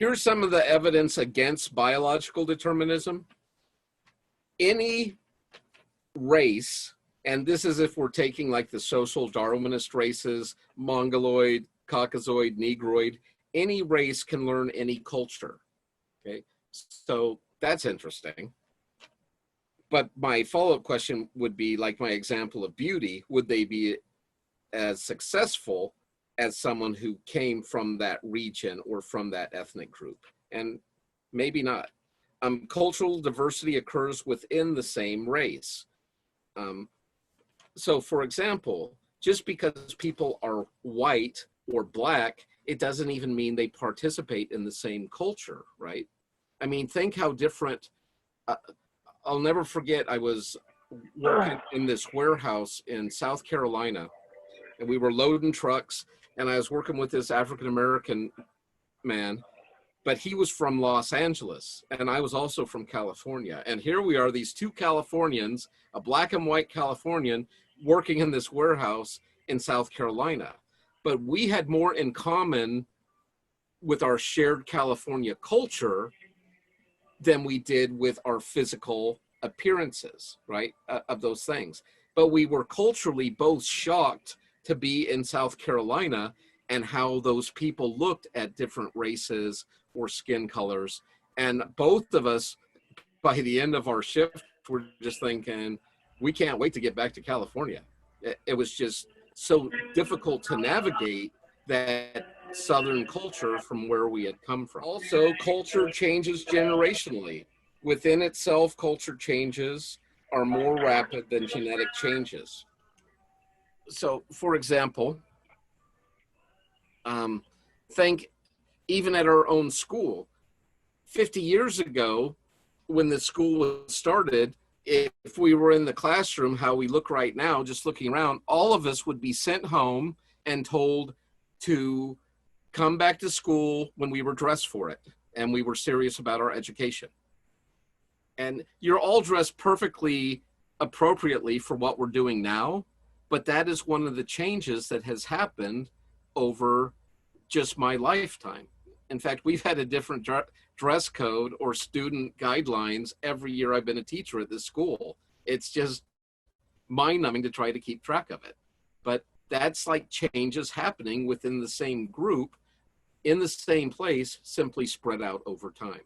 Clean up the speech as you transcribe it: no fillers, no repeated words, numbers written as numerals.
Here's some of the evidence against biological determinism. Any race, and this is if we're taking like the social Darwinist races, Mongoloid, Caucasoid, Negroid, any race can learn any culture. Okay, so that's interesting. But my follow-up question would be, like my example of beauty, would they be as successful as someone who came from that region or from that ethnic group? And maybe not. Cultural diversity occurs within the same race. So for example, just because people are white or black, it doesn't even mean they participate in the same culture, right? I mean, think how different, I'll never forget, I was working in this warehouse in South Carolina, and we were loading trucks, and I was working with this African-American man, but he was from Los Angeles, and I was also from California. And here we are, these two Californians, a black and white Californian, working in this warehouse in South Carolina. But we had more in common with our shared California culture than we did with our physical appearances, right, of those things. But we were culturally both shocked to be in South Carolina and how those people looked at different races or skin colors. And both of us, by the end of our shift, were just thinking, we can't wait to get back to California. It was just so difficult to navigate that Southern culture from where we had come from. Also, culture changes generationally. Within itself, culture changes are more rapid than genetic changes. So, for example, think even at our own school, 50 years ago, when the school was started, if we were in the classroom, how we look right now, just looking around, all of us would be sent home and told to come back to school when we were dressed for it and we were serious about our education. And you're all dressed perfectly appropriately for what we're doing now, but that is one of the changes that has happened over just my lifetime. In fact, we've had a different dress code or student guidelines every year I've been a teacher at this school. It's just mind-numbing to try to keep track of it. But that's like changes happening within the same group, in the same place, simply spread out over time.